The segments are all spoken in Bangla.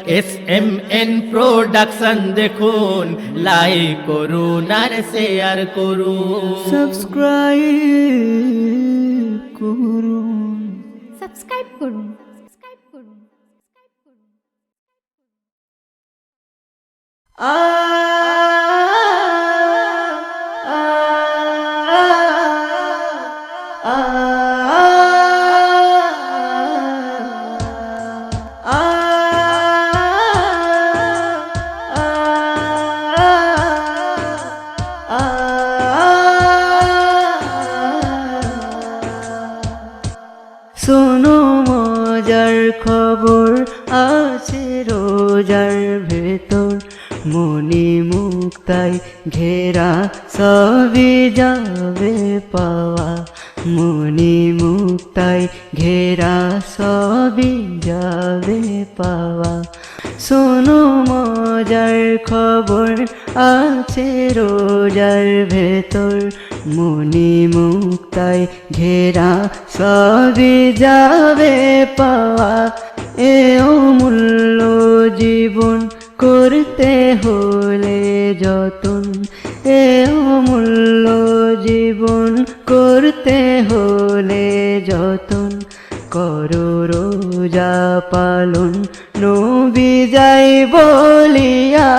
SMN প্রোডাকশন দেখুন, লাইক করুন আর শেয়ার করুন, সাবস্ক্রাইব করুন। সাবস্ক্রাইব করুন। আ আ আ শোনো মজার খবর আছে রোজার ভেতর, মনি মুক্তায় ঘেরা সবই যাবে পাওয়া, মনি মুক্তায় ঘেরা সবই যাবে পাওয়া। শোনো মজার খবর আছে রোজার ভেতর, মনি মুক্তায় ঘেরা সবই যাবে পাওয়া। এ অমূল্য জীবন করতে হলে যতন, এ অমূল্য জীবন করতে হলে যতন, করো রোজা পালন নবী যাই বলিয়া।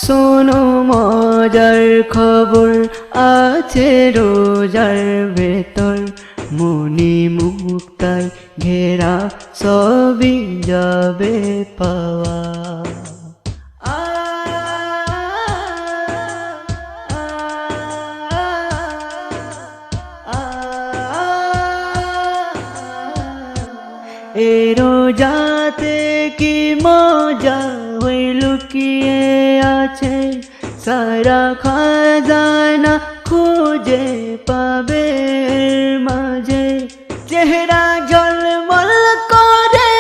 শোনো মজার খবর আছে রোজার ভেতর, মনি মুক্তায় ঘেরা সবই যাবে পাওয়া। এ রোজাতে কি মজা ওই লুকিয়ে আছে, সারা খাজানা খুঁজে পাবে মাঝে। চেহারা ঝলমল করে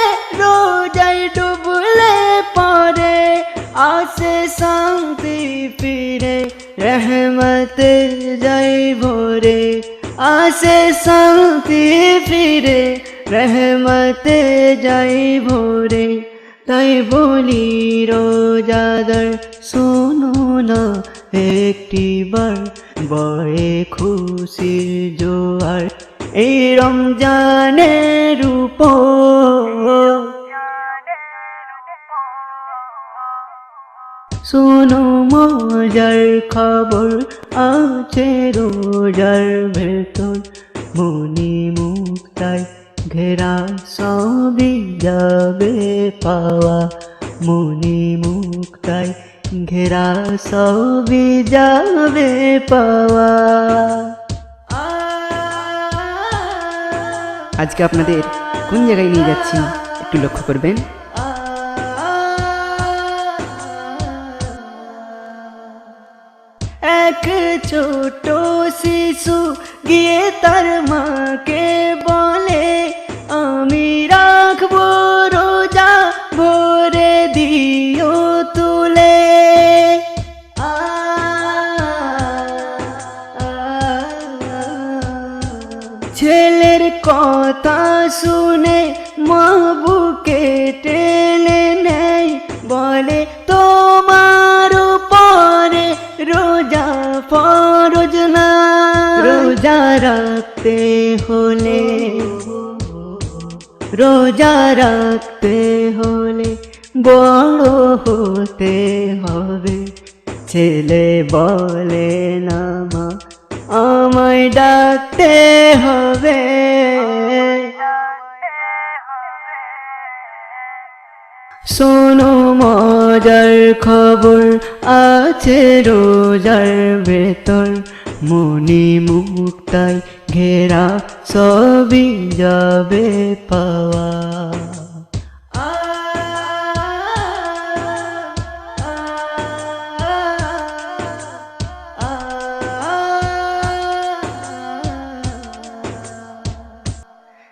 রোজায় ডুবলে পরে, আসে শান্তি ফিরে রহমতে যাই ভরে, আসে শান্তি ফিরে রহমতে যাই ভরে। তাই বলি রোজাদার শোনো না একটিবার, বড়ে খুশির জোয়ার এই রমজানের উপর। শোনো মজার খবর আছে রোজার ভেতর, মনি মুক্তায় ঘেরা সবই যাবে পাওয়া, মনি মুক্তায় ঘেরা সবই যাবে পাওয়া। আজকে আপনাদের কোন জায়গায় নিয়ে যাচ্ছি একটু লক্ষ্য করবেন। এক ছোট শিশু গিয়ে তার মাকে বলে, আমি রাখবো রোজা ভরে দিও তুলে। ছেলের কথা শুনে মা বুকে টেনে নেয়, বলে তোমার উপরে রোজা ফরজ না। রোজা রাখতে হলে, রোজা রাখতে হলে বড় হতে হবে। ছেলে বলে না মা আমায় ডাকতে হবে। শোনো মজার খবর আছে রোজার ভেতর, মনি মুক্তায় ঘেরা সবই যাবে পাওয়া।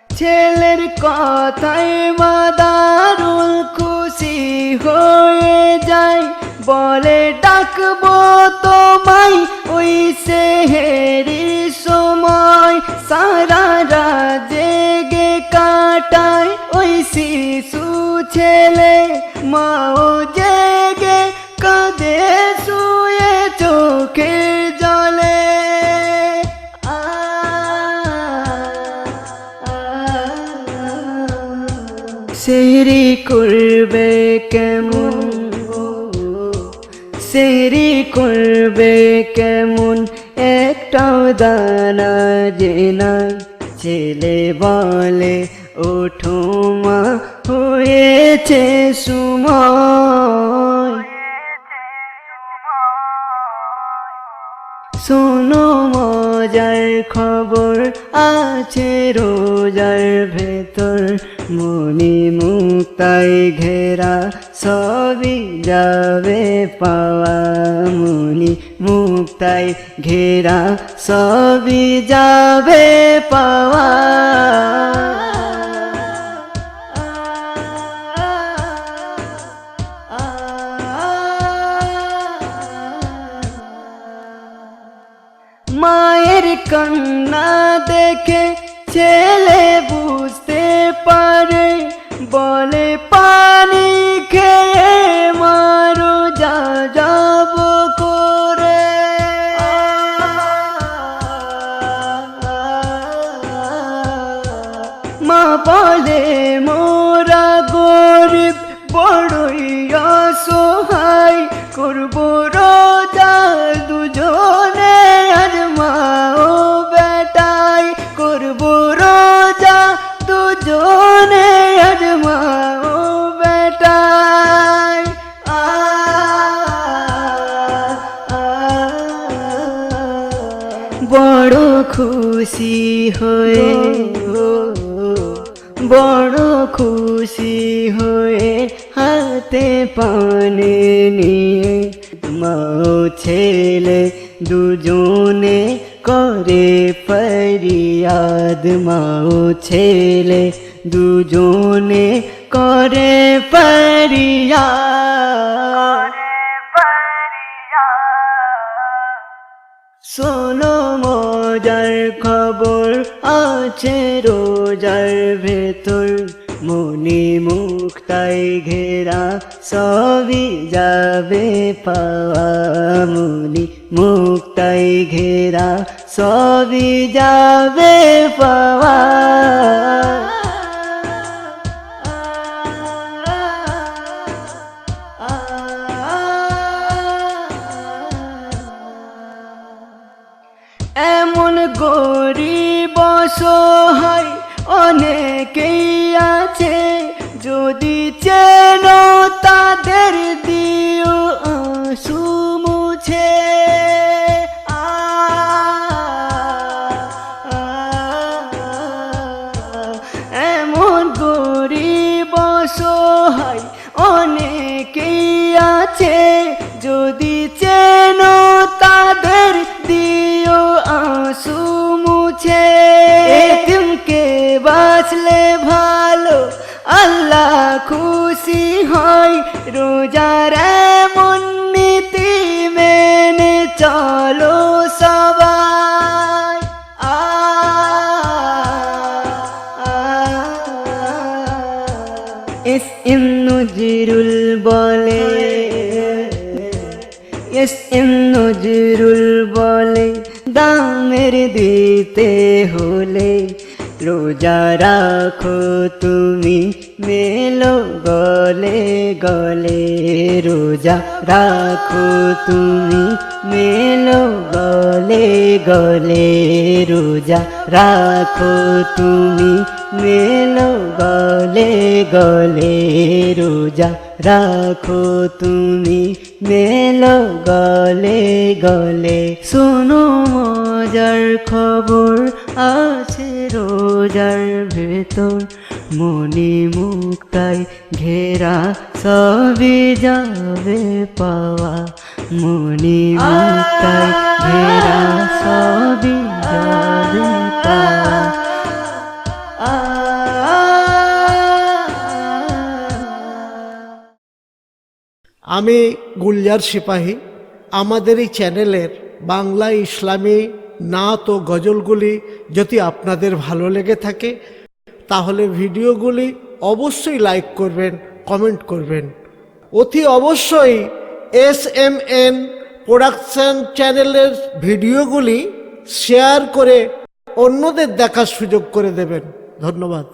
ছেলের কথায় মাদারুল খুশি হয়ে যায়, বলে ডাকবো তোমায় ওই সেহেরির সময়। সারা রাত জেগে কাটায় ওই শিশু ছেলে, মাও জেগে কাঁদে শুয়ে চোখের জলে। সেহরি করবে কেমন, সেহরি করবে কেমন, একটাও দানা যে নাই। ছেলে বলে ওঠো মা, হয়েছে সময়। শোনো মজার খবর আছে রোজার ভেতর, মনি মুক্তাই ঘেরা সবই যাবে পাওয়া। মনি মুক্তাই ঘেরা সবই যাবে পাওয়া। মায়ের কান্না দেখে ছেলে বুঝতে পারে, বলে পানি খেয়ে মারো যা যাব করে। মা বলে মোরা গরিব বড়ই অসহায়, করবো রোজা দুজনে আর মা ও বেটাই, করবো রোজা দুজনে আর মা ও বেটাই। বড় খুশি হয়ে, বড় খুশি হয়ে হাতে পানে নিয়ে, মা ও ছেলে দুজনে করে ফরিয়াদ। মা ও ছেলে দুজনে করে ফরিয়াদ। শোনো মজার খবর আছে রোজার ভেতর, মনি মুক্তাই ঘেরা সবই যাবে পাওয়া। মনি মুক্তাই ঘেরা সবই যাবে পাওয়া। এমন গরিব অসহায় অনেকেই আছে, যদি চেনো তাদের দিও আঁসু মুছে। এমন গরিব অসহায় অনেকেই আছে, যদি চেনো তাদের দিও আঁসু মুছে। এতিমকে বাঁচলে ভালো, আল্লাহ খুশি হয়। রোজার এমন নীতি মেনে চলো সবাই। এস এম নজরুল বলে, এস এম নজরুল বলে, দামের দিতে হলে রোজা রাখো তুমি মেলো গলে গলে। রোজা রাখো তুমি মেলো গলে গলে। রোজা রাখো তুমি মেলো গলে গলে। রোজা রাখো তুমি মেলো গলে গলে। শোনো মজার খবর আছে রোজার ভেতর, মনি মুক্তায় ঘেরা সবই যাবে পাওয়া। মনি মুক্তায় ঘেরা সবই যাবে পাওয়া। আমি গুলজার সিপাহী। আমাদের এই চ্যানেলের বাংলা ইসলামী নাত ও গজলগুলি যদি আপনাদের ভালো লেগে থাকে তাহলে ভিডিওগুলি অবশ্যই লাইক করবেন, কমেন্ট করবেন। অতি অবশ্যই SMN প্রোডাকশন চ্যানেলের ভিডিওগুলি শেয়ার করে অন্যদের দেখার সুযোগ করে দেবেন। ধন্যবাদ।